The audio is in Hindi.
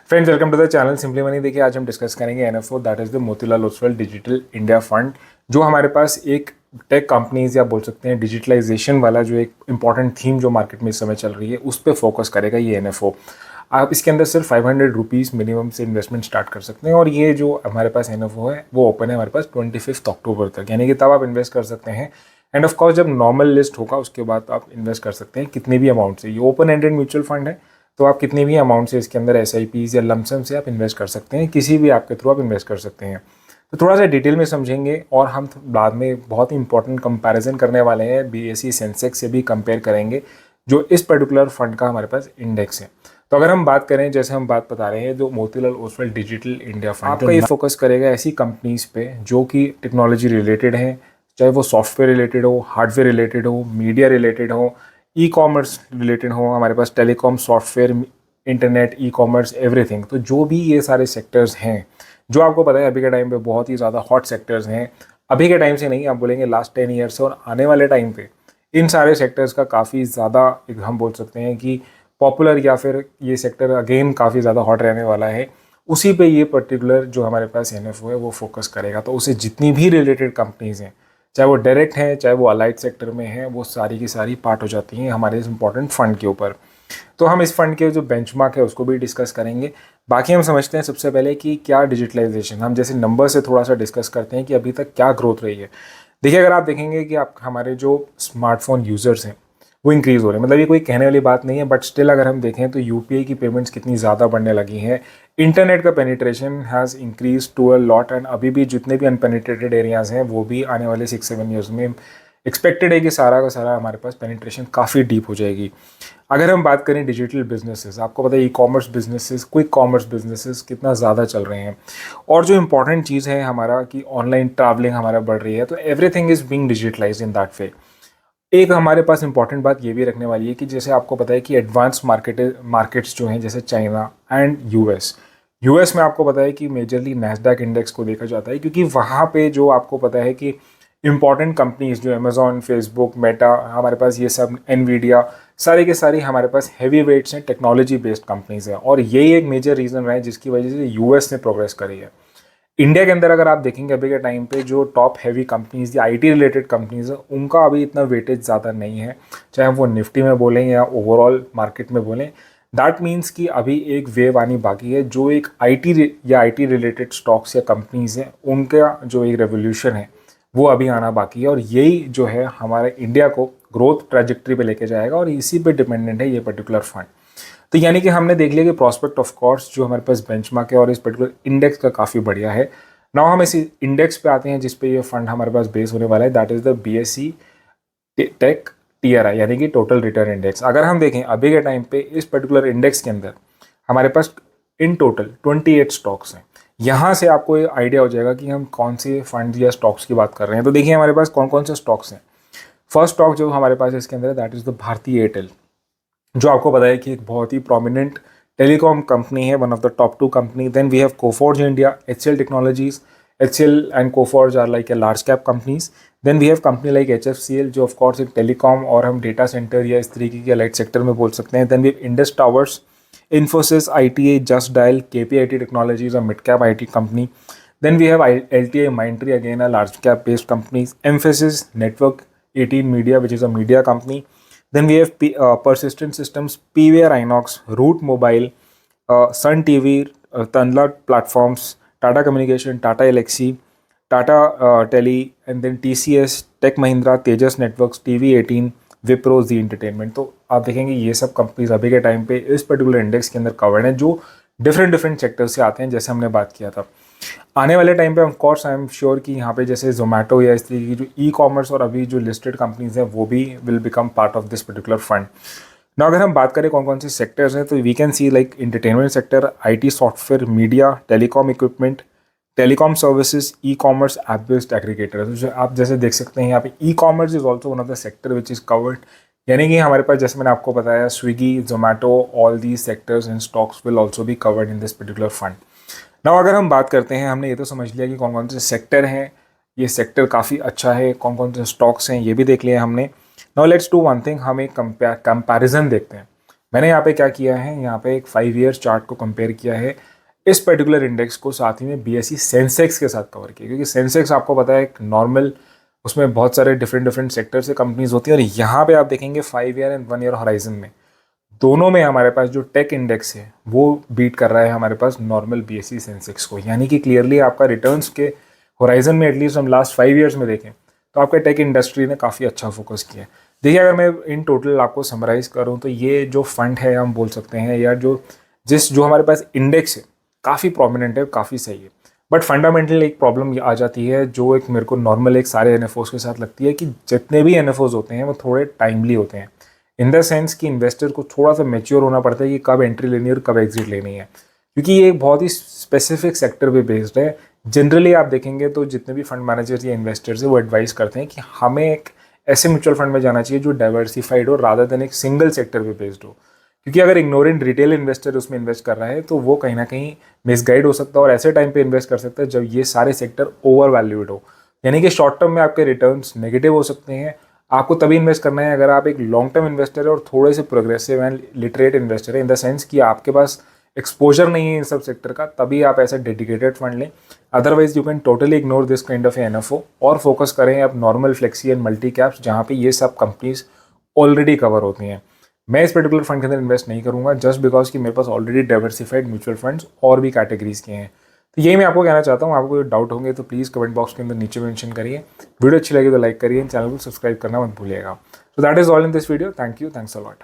Friends, welcome to the channel simply money. देखिए, आज हम डिस्कस करेंगे NFO, that is the Motilal Oswal digital India fund, जो हमारे पास एक टेक कंपनीज या बोल सकते हैं डिजिटलाइजेशन वाला जो एक इंपॉर्टेंट थीम जो मार्केट में इस समय चल रही है उस पर फोकस करेगा ये एनएफओ। आप इसके अंदर सिर्फ 500 रुपीज़ मिनिमम से इन्वेस्टमेंट स्टार्ट कर सकते हैं और ये जो हमारे पास एनएफओ है वो ओपन है हमारे पास 25 अक्टूबर तक, यानी कि तब आप इन्वेस्ट कर सकते हैं। एंड ऑफ कोर्स जब नॉर्मल लिस्ट होगा उसके बाद आप इन्वेस्ट कर सकते हैं कितने भी अमाउंट से। ये ओपन एंडेड म्यूचुअल फंड है, तो आप कितने भी अमाउंट से इसके अंदर एसआईपीज़ या लमसम से आप इन्वेस्ट कर सकते हैं, किसी भी ऐप के थ्रू आप इन्वेस्ट कर सकते हैं। तो थोड़ा सा डिटेल में समझेंगे और हम बाद में बहुत ही इंपॉर्टेंट कंपैरिजन करने वाले हैं, बीएसई सेंसेक्स से भी कंपेयर करेंगे जो इस पर्टिकुलर फंड का हमारे पास इंडेक्स है। तो अगर हम बात करें, जैसे हम बात बता रहे हैं, जो Motilal Oswal digital India fund आपका ये फोकस करेगा ऐसी कंपनीज पे जो कि टेक्नोलॉजी रिलेटेड हैं, चाहे वो सॉफ्टवेयर रिलेटेड हो, हार्डवेयर रिलेटेड हो, मीडिया रिलेटेड हो, ई कॉमर्स रिलेटेड हो, हमारे पास telecom, software, internet, e commerce, everything. तो जो भी ये सारे सेक्टर्स हैं जो आपको पता है अभी के टाइम पे बहुत ही ज़्यादा हॉट सेक्टर्स हैं, अभी के टाइम से नहीं, आप बोलेंगे लास्ट 10 ईयर से और आने वाले टाइम पे इन सारे सेक्टर्स का काफ़ी ज़्यादा एक हम बोल सकते हैं कि पॉपुलर या फिर ये सेक्टर अगेन काफ़ी ज़्यादा हॉट रहने वाला है। उसी पे ये पर्टिकुलर जो हमारे पास एनएफओ है वो फोकस करेगा। तो उसे जितनी भी रिलेटेड कंपनीज़ हैं, चाहे वो डायरेक्ट हैं चाहे वो अलाइड सेक्टर में हैं, वो सारी की सारी पार्ट हो जाती हैं हमारे इस इंपॉर्टेंट फंड के ऊपर। तो हम इस फंड के जो बेंचमार्क है उसको भी डिस्कस करेंगे। बाकी हम समझते हैं सबसे पहले कि क्या डिजिटलाइजेशन, हम जैसे नंबर से थोड़ा सा डिस्कस करते हैं कि अभी तक क्या ग्रोथ रही है। देखिए, अगर आप देखेंगे कि आप हमारे जो स्मार्टफोन यूज़र्स हैं वो इंक्रीज़ हो रहे हैं, मतलब ये कोई कहने वाली बात नहीं है, बट स्टिल अगर हम देखें तो यूपीआई की पेमेंट्स कितनी ज़्यादा बढ़ने लगी हैं। इंटरनेट का penetration has increase to a lot and अभी भी जितने भी अनपेनिट्रेटेड एरियाज़ हैं वो भी आने वाले 6-7 ईयर्स में एक्सपेक्टेड है कि सारा का सारा हमारे पास पेनिट्रेशन काफ़ी डीप हो जाएगी। अगर हम बात करें डिजिटल बिजनेसेस, आपको पता है e commerce businesses, quick commerce businesses कितना ज़्यादा चल रहे हैं। और जो इंपॉर्टेंट चीज़ है हमारा कि ऑनलाइन ट्रैवलिंग हमारा बढ़ रही है, तो everything is being digitalised in that way. एक हमारे पास इंपॉर्टेंट बात ये भी रखने वाली है कि जैसे आपको पता है कि एडवांस मार्केट्स जो हैं जैसे चाइना एंड यूएस में आपको पता है कि मेजरली नैस्डैक इंडेक्स को देखा जाता है, क्योंकि वहाँ पे जो आपको पता है कि इंपॉर्टेंट कंपनीज जो अमेजॉन, फेसबुक, मेटा, हमारे पास ये सब एनवीडिया, सारी के सारी हमारे पास हैवी वेट्स हैं, टेक्नोलॉजी बेस्ड कंपनीज हैं। और यही एक मेजर रीज़न रहा है जिसकी वजह से यूएस ने प्रोग्रेस करी है। इंडिया के अंदर अगर आप देखेंगे अभी के टाइम पे जो टॉप हैवी कंपनीज या आईटी रिलेटेड कंपनीज है उनका अभी इतना वेटेज ज़्यादा नहीं है, चाहे वो निफ्टी में बोलें या ओवरऑल मार्केट में बोलें। दैट मीन्स कि अभी एक वेव आनी बाकी है, जो एक आईटी या आईटी रिलेटेड स्टॉक्स या कंपनीज हैं उनका जो एक रेवोल्यूशन है वो अभी आना बाकी है। और यही जो है हमारे इंडिया को ग्रोथ ट्रैजेक्टरी पे लेके जाएगा और इसी पे डिपेंडेंट है ये पर्टिकुलर फंड। तो यानी कि हमने देख लिया कि प्रॉस्पेक्ट ऑफ कोर्स जो हमारे पास बेंचमार्क है और इस पर्टिकुलर इंडेक्स का काफ़ी बढ़िया है। नाउ हम इसी इंडेक्स पे आते हैं जिस पे ये फंड हमारे पास बेस होने वाला है, that is the BSE tech TRI, यानी कि टोटल रिटर्न इंडेक्स। अगर हम देखें अभी के टाइम पे इस पर्टिकुलर इंडेक्स के अंदर हमारे पास इन टोटल 28 स्टॉक्स हैं। यहाँ से आपको ये आइडिया हो जाएगा कि हम कौन से फंड या स्टॉक्स की बात कर रहे हैं। तो देखिए हमारे पास कौन कौन से स्टॉक्स हैं। फर्स्ट स्टॉक जो हमारे पास इसके अंदर है that is the Bharti Airtel, जो आपको पता है कि एक बहुत ही प्रोमिनेंट टेलीकॉम कंपनी है, one of the top 2 company. Then we have Coforge India, HCL Technologies. HCL and Coforge are like a large cap companies. Then we have company like HFCL जो ऑफ कोर्स एक टेलीकॉम और हम डेटा सेंटर या इस तरीके के लाइट सेक्टर में बोल सकते हैं। Then we have Indus Towers, Infosys, ITA, Just Dial, KPIT Technologies, a mid cap IT company. Then we have LTI Mindtree, again a large cap based companies. Emphasis Network 18 Media, which is a media company. Then we have Persistent Systems, PVR Inox, Root Mobile, Sun TV, Tanla Platforms, Tata Communication, Tata Elxsi, Tata Tele, and then TCS, Tech Mahindra, Tejas Networks, TV18, Wipro, Z Entertainment। तो आप देखेंगे ये सब कंपनीज अभी के टाइम पे इस पर्टिकुलर इंडेक्स के अंदर कवर्ड हैं, जो डिफरेंट सेक्टर से आते हैं, जैसे हमने बात किया था। आने वाले टाइम पे of course I am sure कि यहाँ पे जैसे जोमेटो या इस तरीके की जो ई कॉमर्स और अभी जो लिस्टेड कंपनीज हैं वो भी will become part of this particular fund. ना अगर हम बात करें कौन कौन से सेक्टर्स हैं, तो we can see like entertainment sector, IT software, media, telecom equipment, telecom services, e commerce, app based aggregator. तो आप जैसे देख सकते हैं यहाँ पे e commerce is also one of the sector which is covered, यानी कि हमारे पास जैसे मैंने आपको बताया Swiggy, Zomato, all these sectors and stocks will also be covered in this particular fund. Now अगर हम बात करते हैं, हमने ये तो समझ लिया कि कौन कौन से सेक्टर हैं, ये सेक्टर काफ़ी अच्छा है, कौन कौन से स्टॉक्स हैं ये भी देख लिया हमने। Now let's do one thing, हम एक कंपैरिजन देखते हैं। मैंने यहाँ पे क्या किया है, यहाँ पे एक 5 ईयर चार्ट को कंपेयर किया है इस पर्टिकुलर इंडेक्स को, साथ ही में BSE सेंसेक्स के साथ कवर किया, क्योंकि सेंसेक्स आपको पता है एक नॉर्मल, उसमें बहुत सारे डिफरेंट सेक्टर से कंपनीज होती हैं, और यहाँ पे आप देखेंगे 5 ईयर एंड 1 ईयर होराइजन में दोनों में हमारे पास जो टेक इंडेक्स है वो बीट कर रहा है हमारे पास नॉर्मल BSE सेंसेक्स को। यानी कि क्लियरली आपका रिटर्न्स के होराइजन में एटलीस्ट हम लास्ट 5 ईयर्स में देखें तो आपके टेक इंडस्ट्री ने काफ़ी अच्छा फोकस किया है। देखिए, अगर मैं इन टोटल आपको समराइज़ करूँ तो ये जो फंड है हम बोल सकते हैं, या जो हमारे पास इंडेक्स है काफ़ी प्रोमिनेंट है, काफ़ी सही है। बट फंडामेंटल एक प्रॉब्लम आ जाती है जो एक मेरे को नॉर्मल एक सारे NFOs के साथ लगती है, कि जितने भी NFOs होते हैं वो थोड़े टाइमली होते हैं, इन द सेंस कि इन्वेस्टर को थोड़ा सा मैच्योर होना पड़ता है कि कब एंट्री लेनी है और कब एग्जिट लेनी है, क्योंकि ये एक बहुत ही स्पेसिफिक सेक्टर पे बेस्ड है। जनरली आप देखेंगे तो जितने भी फंड मैनेजर्स या इन्वेस्टर्स है वो एडवाइस करते हैं कि हमें एक ऐसे म्यूचुअल फंड में जाना चाहिए जो डाइवर्सिफाइड हो रादर देन एक सिंगल सेक्टर पे बेस्ड हो, क्योंकि अगर इग्नोरेंट रिटेल इन्वेस्टर उसमें इन्वेस्ट कर रहा है तो वो कहीं ना कहीं मिसगाइड हो सकता है और ऐसे टाइम पे इन्वेस्ट कर सकता है जब ये सारे सेक्टर ओवर वैल्यूड हो, यानी कि शॉर्ट टर्म में आपके रिटर्न्स नेगेटिव हो सकते हैं। आपको तभी इन्वेस्ट करना है अगर आप एक लॉन्ग टर्म इन्वेस्टर है और थोड़े से प्रोग्रेसिव एंड लिटरेट इन्वेस्टर है, इन द सेंस कि आपके पास एक्सपोजर नहीं है इन सब सेक्टर का, तभी आप ऐसा डेडिकेटेड फंड लें। Otherwise you can totally ignore this kind of NFO और फोकस करें आप normal flexi and multi caps, जहाँ पे ये सब कंपनीज ऑलरेडी कवर होती हैं। मैं इस पर्टिकुलर फंड के अंदर इन्वेस्ट नहीं करूंगा जस्ट बिकॉज कि मेरे पास ऑलरेडी डाइवर्सिफाइड म्यूचुअल फंड्स और भी कैटेगरीज के हैं। तो यही मैं आपको कहना चाहता हूँ। आपको कोई डाउट होंगे तो प्लीज़ कमेंट बॉक्स के अंदर नीचे मेंशन करिए। वीडियो अच्छी लगी तो लाइक करिए, चैनल को सब्सक्राइब करना मत भूलिएगा। So that is all in this video. Thank you. Thanks a lot.